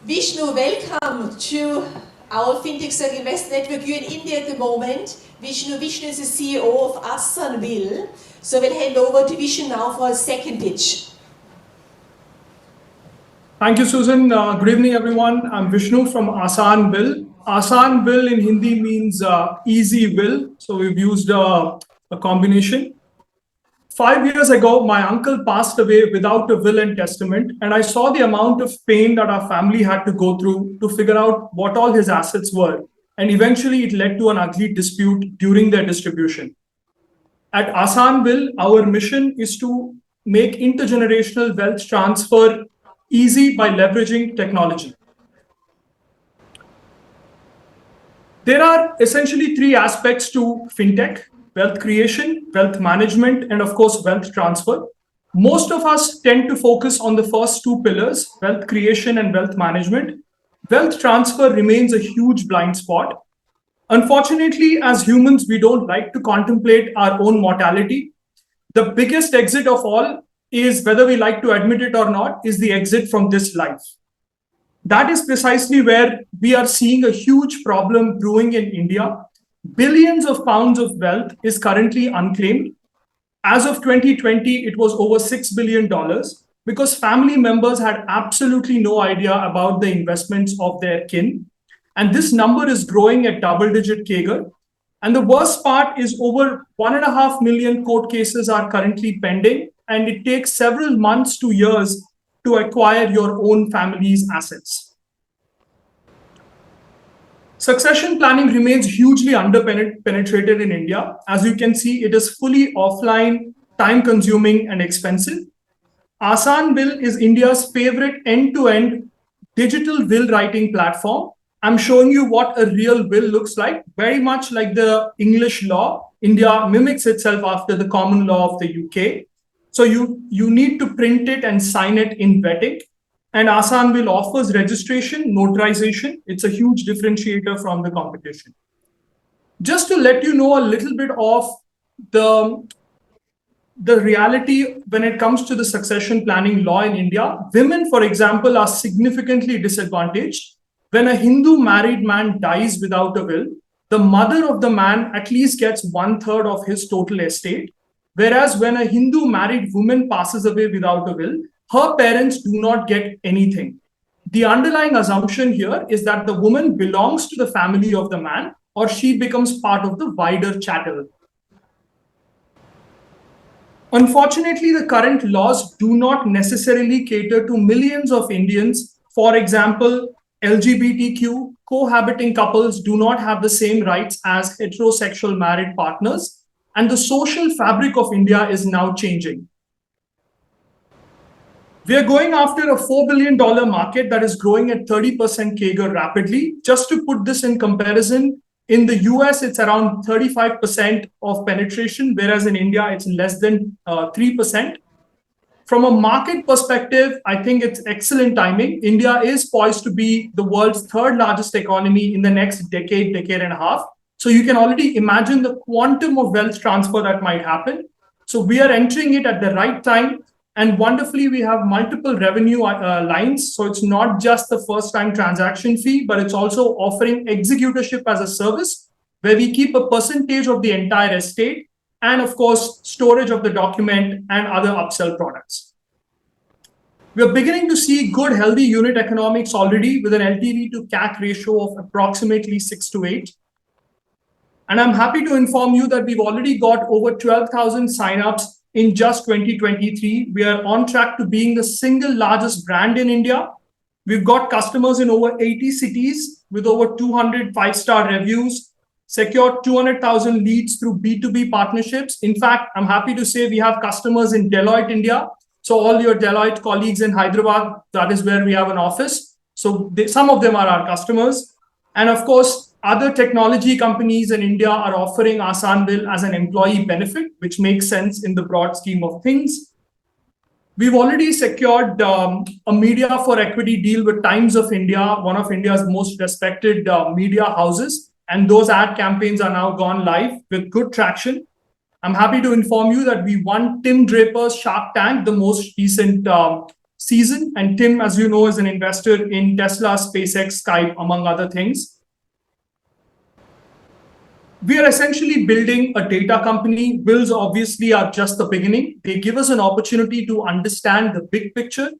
Vishnu, welcome to our FinTech Circle Invest Network. You're in India at the moment. Vishnu is the CEO of Aasaan. So we'll hand over to Vishnu now for a second pitch. Thank you, Susan. Good evening, everyone. I'm Vishnu from Aasaan. Aasaan in Hindi means easy will. So we've used a combination. 5 years ago, my uncle passed away without a will and testament, and I saw the amount of pain that our family had to go through to figure out what all his assets were. And eventually, it led to an ugly dispute during their distribution. At Aasaan our mission is to make intergenerational wealth transfer easy by leveraging technology. There are essentially three aspects to fintech: wealth creation, wealth management, and of course, wealth transfer. Most of us tend to focus on the first two pillars, wealth creation and wealth management. Wealth transfer remains a huge blind spot. Unfortunately, as humans, we don't like to contemplate our own mortality. The biggest exit of all is, whether we like to admit it or not, is the exit from this life. That is precisely where we are seeing a huge problem brewing in India. Billions of pounds of wealth is currently unclaimed. As of 2020, it was over $6 billion because family members had absolutely no idea about the investments of their kin. And this number is growing at double-digit CAGR. And the worst part is over 1.5 million court cases are currently pending, and it takes several months to years to acquire your own family's assets. Succession planning remains hugely underpenetrated in India. As you can see, it is fully offline, time-consuming, and expensive. Aasaan is India's favorite end-to-end digital will writing platform. I'm showing you what a real will looks like. Very much like the English law, India mimics itself after the common law of the UK. So you need to print it and sign it in Vedic. And Aasaan offers registration, notarization. It's a huge differentiator from the competition. Just to let you know a little bit of the reality when it comes to the succession planning law in India, women, for example, are significantly disadvantaged. When a Hindu married man dies without a will, the mother of the man at least gets 1/3 of his total estate. Whereas when a Hindu married woman passes away without a will, her parents do not get anything. The underlying assumption here is that the woman belongs to the family of the man, or she becomes part of the wider chattel. Unfortunately, the current laws do not necessarily cater to millions of Indians. For example, LGBTQ cohabiting couples do not have the same rights as heterosexual married partners. And the social fabric of India is now changing. We are going after a $4 billion market that is growing at 30% CAGR rapidly. Just to put this in comparison, in the US, it's around 35% of penetration, whereas in India, it's less than 3%. From a market perspective, I think it's excellent timing. India is poised to be the world's third largest economy in the next decade and a half. So you can already imagine the quantum of wealth transfer that might happen. So we are entering it at the right time. And wonderfully, we have multiple revenue lines. So it's not just the first-time transaction fee, but it's also offering executorship as a service, where we keep a percentage of the entire estate, and of course, storage of the document and other upsell products. We're beginning to see good, healthy unit economics already with an LTV to CAC ratio of approximately 6 to 8. And I'm happy to inform you that we've already got over 12,000 signups in just 2023. We are on track to being the single largest brand in India. We've got customers in over 80 cities with over 200 5-star reviews, secured 200,000 leads through B2B partnerships. In fact, I'm happy to say we have customers in Deloitte, India. So all your Deloitte colleagues in Hyderabad, that is where we have an office. So some of them are our customers. And of course, other technology companies in India are offering Aasaan as an employee benefit, which makes sense in the broad scheme of things. We've already secured a media for equity deal with Times of India, one of India's most respected media houses. And those ad campaigns are now gone live with good traction. I'm happy to inform you that we won Tim Draper's Shark Tank, the most recent season. And Tim, as you know, is an investor in Tesla, SpaceX, Skype, among other things. We are essentially building a data company. Wills obviously are just the beginning. They give us an opportunity to understand the big picture.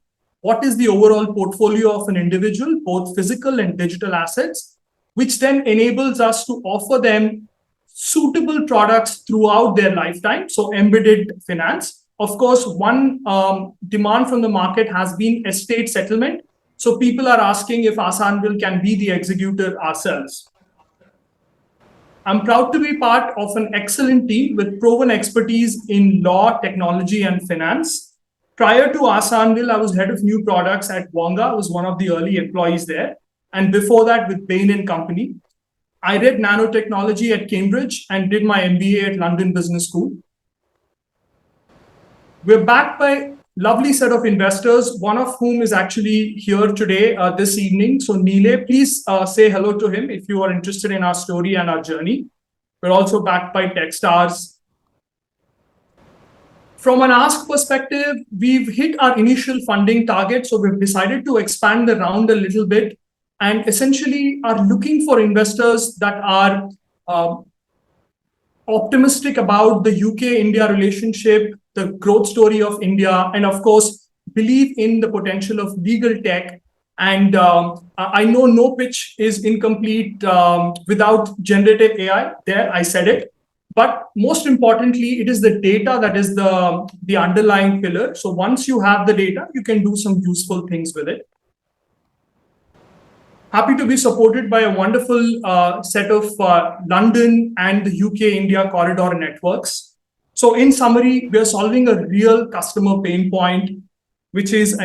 What is the overall portfolio of an individual, both physical and digital assets, which then enables us to offer them suitable products throughout their lifetime. So embedded finance. Of course, one demand from the market has been estate settlement. So people are asking if Aasaan can be the executor ourselves. I'm proud to be part of an excellent team with proven expertise in law, technology, and finance. Prior to Aasaan, I was head of new products at Wonga. I was one of the early employees there. And before that, with Bain and Company. I read nanotechnology at Cambridge and did my MBA at London Business School. We're backed by a lovely set of investors, one of whom is actually here today, this evening. So Neele, please say hello to him if you are interested in our story and our journey. We're also backed by Techstars. From an ask perspective, we've hit our initial funding target. So we've decided to expand the round a little bit and essentially are looking for investors that are optimistic about the UK-India relationship, the growth story of India, and of course, believe in the potential of legal tech. And I know no pitch is incomplete without generative AI. There, I said it. But most importantly, it is the data that is the underlying pillar. So once you have the data, you can do some useful things with it. Happy to be supported by a wonderful set of London and the UK-India corridor networks. So in summary, we are solving a real customer pain point, which is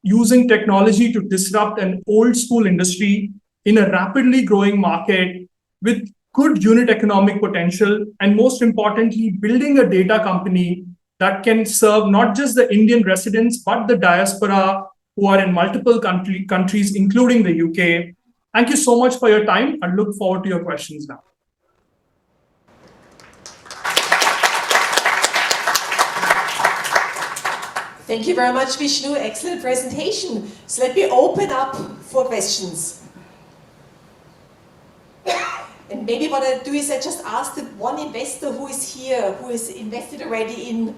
using technology to disrupt an old school industry in a rapidly growing market with good unit economic potential, and most importantly, building a data company that can serve not just the Indian residents, but the diaspora who are in multiple countries, including the UK. Thank you so much for your time. I look forward to your questions now. Thank you very much, Vishnu. Excellent presentation. So let me open up for questions. And maybe what I do is I just ask the one investor who is here, who is invested already in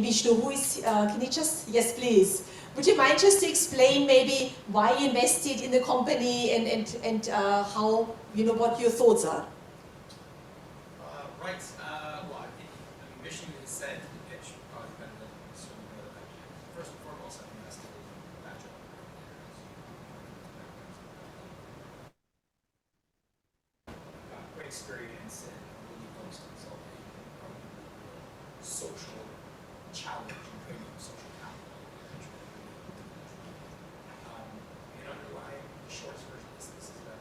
Vishnu. Who is? Can you just? Yes, please. Would you mind just to explain maybe why you invested in the company and how, what your thoughts are? Right. Well, I think Vishnu has said it should probably better than first and foremost, I think that's the bachelor. Great experience and really focused on solving social challenge and creating social capital. The underlying short version is this is a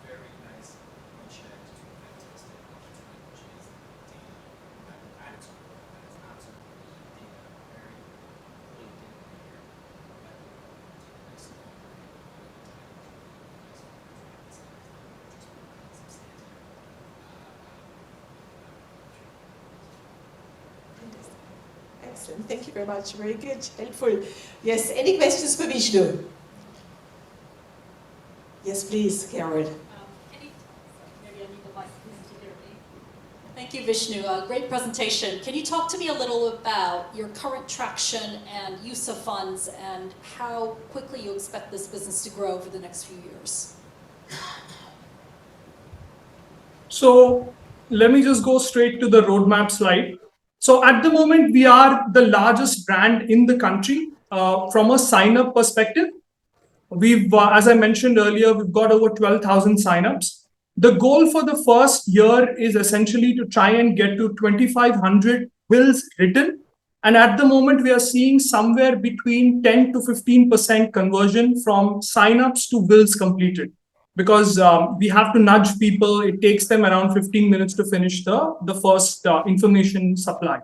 very nice beachhead to fantastic opportunity, which is data at its core. That is absolutely data, very linked in here. Nice Excellent. Thank you very much. Very good. Helpful. Yes. Any questions for Vishnu? Yes, please, Carol. Maybe I need the mic to hear me. Thank you, Vishnu. Great presentation. Can you talk to me a little about your current traction and use of funds and how quickly you expect this business to grow over the next few years? So let me just go straight to the roadmap slide. So at the moment, we are the largest brand in the country from a sign-up perspective. We've, as I mentioned earlier, we've got over 12,000 signups. The goal for the first year is essentially to try and get to 2,500 wills written. And at the moment, we are seeing somewhere between 10 to 15% conversion from signups to wills completed. Because we have to nudge people. It takes them around 15 minutes to finish the first information supply.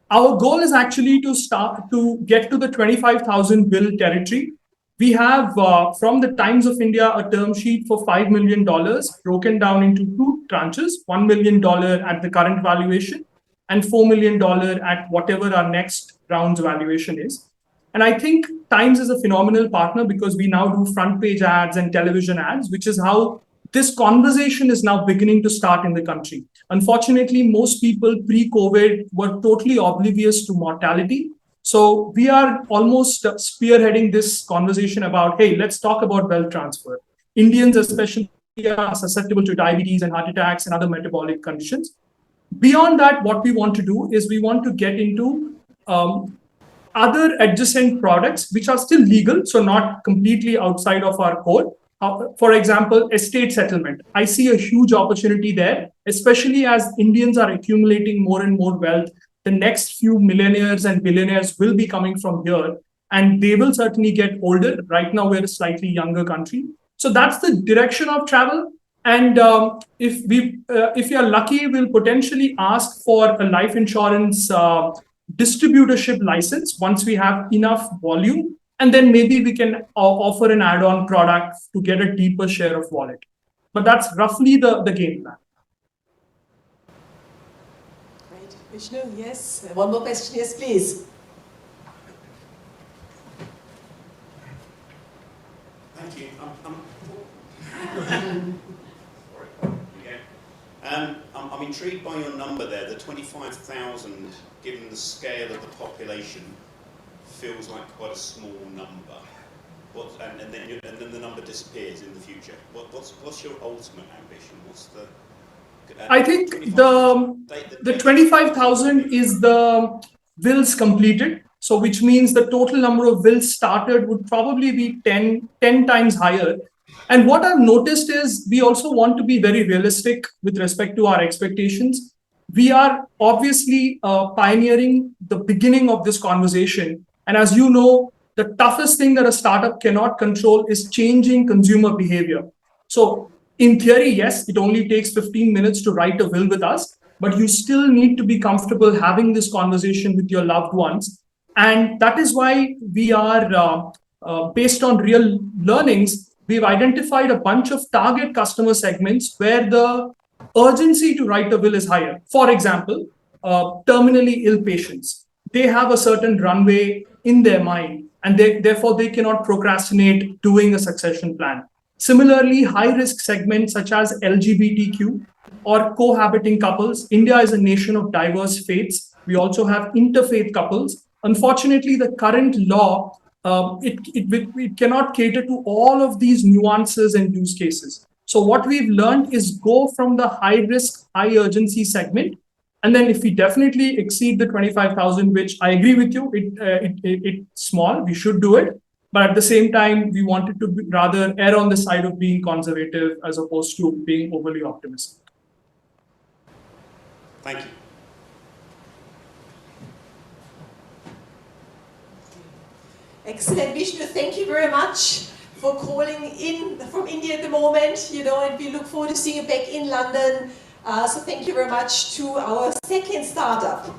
Our goal is actually to start to get to the 25,000 bill territory. We have, from the Times of India, a term sheet for $5 million broken down into two tranches, $1 million at the current valuation and $4 million at whatever our next round's valuation is. And I think Times is a phenomenal partner because we now do front page ads and television ads, which is how this conversation is now beginning to start in the country. Unfortunately, most people pre-COVID were totally oblivious to mortality. So we are almost spearheading this conversation about, hey, let's talk about wealth transfer. Indians especially are susceptible to diabetes and heart attacks and other metabolic conditions. Beyond that, what we want to do is we want to get into other adjacent products which are still legal, so not completely outside of our core. For example, estate settlement. I see a huge opportunity there, especially as Indians are accumulating more and more wealth. The next few millionaires and billionaires will be coming from here, and they will certainly get older. Right now, we're a slightly younger country. So that's the direction of travel. And if you're lucky, we'll potentially ask for a life insurance distributorship license once we have enough volume, and then maybe we can offer an add-on product to get a deeper share of wallet. But that's roughly the game plan. Great. Vishnu, yes. One more question, yes, please. Thank you. I'm intrigued by your number there, the 25,000, given the scale of the population, feels like quite a small number. And then the number disappears in the future. What's your ultimate ambition? I think the 25,000 is the wills completed. So which means the total number of wills started would probably be 10 times higher. And what I've noticed is we also want to be very realistic with respect to our expectations. We are obviously pioneering the beginning of this conversation. And as you know, the toughest thing that a startup cannot control is changing consumer behavior. So in theory, yes, it only takes 15 minutes to write a will with us, but you still need to be comfortable having this conversation with your loved ones. And that is why we are, based on real learnings, we've identified a bunch of target customer segments where the urgency to write a will is higher. For example, terminally ill patients. They have a certain runway in their mind, and therefore they cannot procrastinate doing a succession plan. Similarly, high-risk segments such as LGBTQ or cohabiting couples. India is a nation of diverse faiths. We also have interfaith couples. Unfortunately, the current law, it cannot cater to all of these nuances and use cases. So what we've learned is go from the high-risk, high-urgency segment. And then if we definitely exceed the 25,000, which I agree with you, it's small, we should do it. But at the same time, we wanted to rather err on the side of being conservative as opposed to being overly optimistic. Thank you. Excellent, Vishnu. Thank you very much for calling in from India at the moment. And we look forward to seeing you back in London. So thank you very much to our second startup.